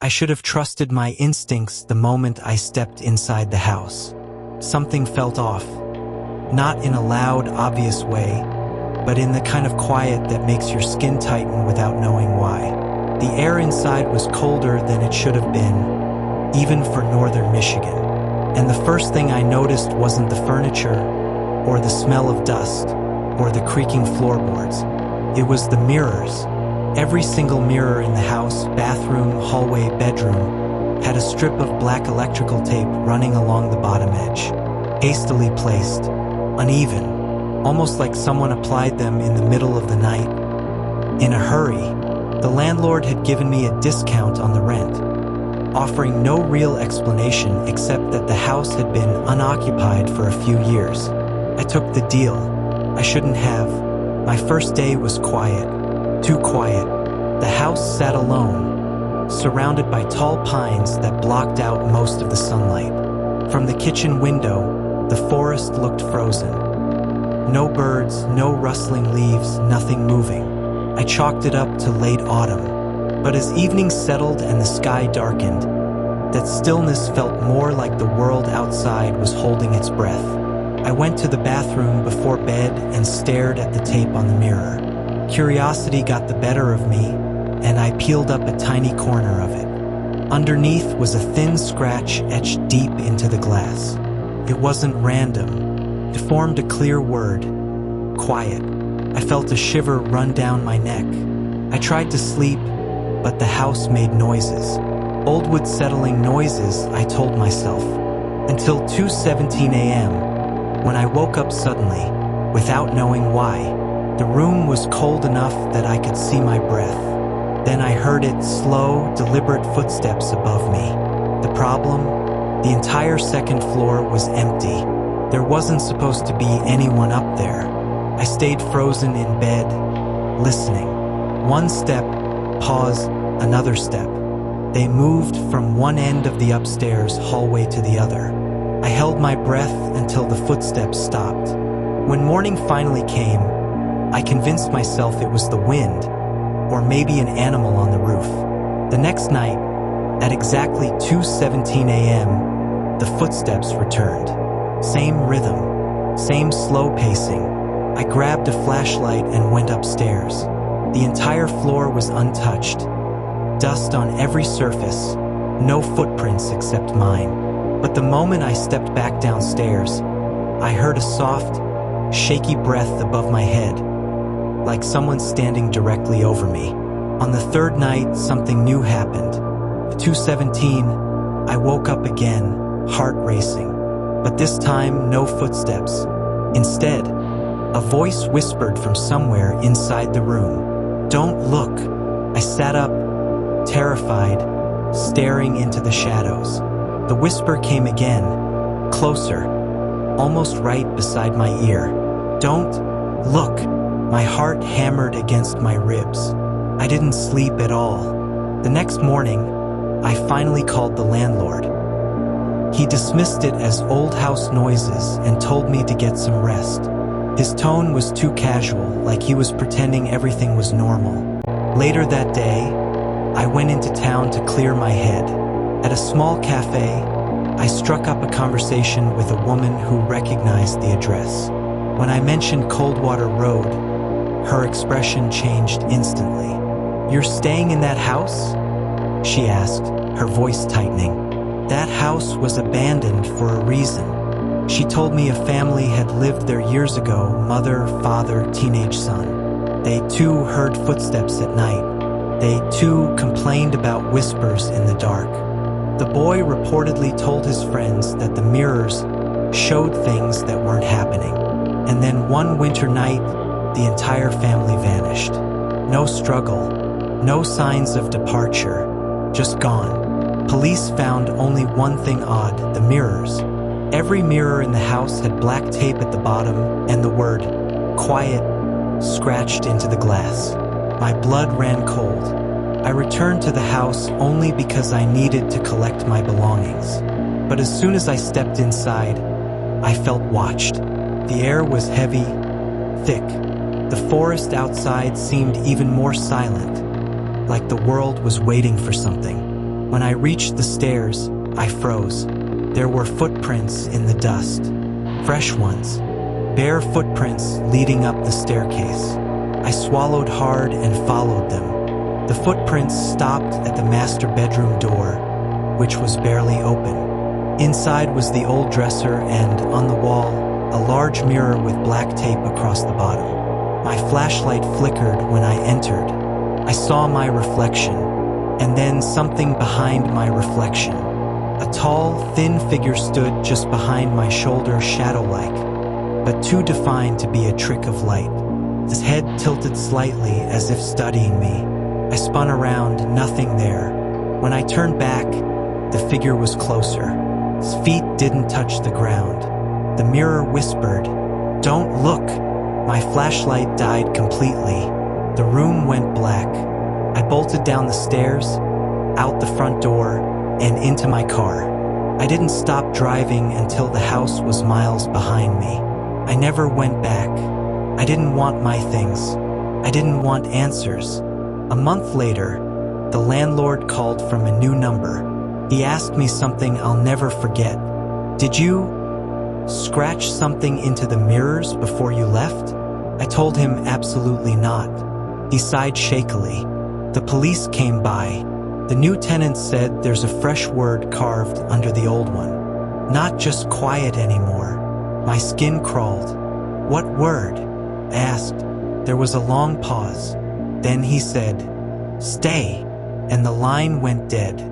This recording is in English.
I should have trusted my instincts the moment I stepped inside the house. Something felt off. Not in a loud, obvious way, but in the kind of quiet that makes your skin tighten without knowing why. The air inside was colder than it should have been, even for northern Michigan. And the first thing I noticed wasn't the furniture, or the smell of dust, or the creaking floorboards. It was the mirrors. Every single mirror in the house, bathroom, hallway, bedroom, had a strip of black electrical tape running along the bottom edge. Hastily placed, uneven, almost like someone applied them in the middle of the night. In a hurry, the landlord had given me a discount on the rent, offering no real explanation except that the house had been unoccupied for a few years. I took the deal. I shouldn't have. My first day was quiet. Too quiet. The house sat alone, surrounded by tall pines that blocked out most of the sunlight. From the kitchen window, the forest looked frozen. No birds, no rustling leaves, nothing moving. I chalked it up to late autumn. But as evening settled and the sky darkened, that stillness felt more like the world outside was holding its breath. I went to the bathroom before bed and stared at the tape on the mirror. Curiosity got the better of me, and I peeled up a tiny corner of it. Underneath was a thin scratch etched deep into the glass. It wasn't random. It formed a clear word: quiet. I felt a shiver run down my neck. I tried to sleep, but the house made noises. Old wood settling noises, I told myself. Until 2:17 a.m., when I woke up suddenly, without knowing why. The room was cold enough that I could see my breath. Then I heard it, slow, deliberate footsteps above me. The problem? The entire second floor was empty. There wasn't supposed to be anyone up there. I stayed frozen in bed, listening. One step, pause, another step. They moved from one end of the upstairs hallway to the other. I held my breath until the footsteps stopped. When morning finally came, I convinced myself it was the wind, or maybe an animal on the roof. The next night, at exactly 2:17 a.m., the footsteps returned. Same rhythm, same slow pacing. I grabbed a flashlight and went upstairs. The entire floor was untouched. Dust on every surface, no footprints except mine. But the moment I stepped back downstairs, I heard a soft, shaky breath above my head, like someone standing directly over me. On the third night, something new happened. At 2:17, I woke up again, heart racing. But this time, no footsteps. Instead, a voice whispered from somewhere inside the room. "Don't look." I sat up, terrified, staring into the shadows. The whisper came again, closer, almost right beside my ear. "Don't look." My heart hammered against my ribs. I didn't sleep at all. The next morning, I finally called the landlord. He dismissed it as old house noises and told me to get some rest. His tone was too casual, like he was pretending everything was normal. Later that day, I went into town to clear my head. At a small cafe, I struck up a conversation with a woman who recognized the address. When I mentioned Coldwater Road, her expression changed instantly. "You're staying in that house?" she asked, her voice tightening. That house was abandoned for a reason. She told me a family had lived there years ago, mother, father, teenage son. They too heard footsteps at night. They too complained about whispers in the dark. The boy reportedly told his friends that the mirrors showed things that weren't happening. And then one winter night, the entire family vanished. No struggle, no signs of departure, just gone. Police found only one thing odd: the mirrors. Every mirror in the house had black tape at the bottom and the word "quiet" scratched into the glass. My blood ran cold. I returned to the house only because I needed to collect my belongings. But as soon as I stepped inside, I felt watched. The air was heavy, thick. The forest outside seemed even more silent, like the world was waiting for something. When I reached the stairs, I froze. There were footprints in the dust. Fresh ones. Bare footprints leading up the staircase. I swallowed hard and followed them. The footprints stopped at the master bedroom door, which was barely open. Inside was the old dresser and, on the wall, a large mirror with black tape across the bottom. My flashlight flickered when I entered. I saw my reflection, and then something behind my reflection. A tall, thin figure stood just behind my shoulder, shadow-like, but too defined to be a trick of light. His head tilted slightly as if studying me. I spun around, nothing there. When I turned back, the figure was closer. His feet didn't touch the ground. The mirror whispered, "Don't look." My flashlight died completely. The room went black. I bolted down the stairs, out the front door, and into my car. I didn't stop driving until the house was miles behind me. I never went back. I didn't want my things. I didn't want answers. A month later, the landlord called from a new number. He asked me something I'll never forget. "Did you scratch something into the mirrors before you left?" I told him absolutely not. He sighed shakily. The police came by. The new tenant said there's a fresh word carved under the old one. Not just quiet anymore. My skin crawled. "What word?" I asked. There was a long pause. Then he said, "Stay," and the line went dead.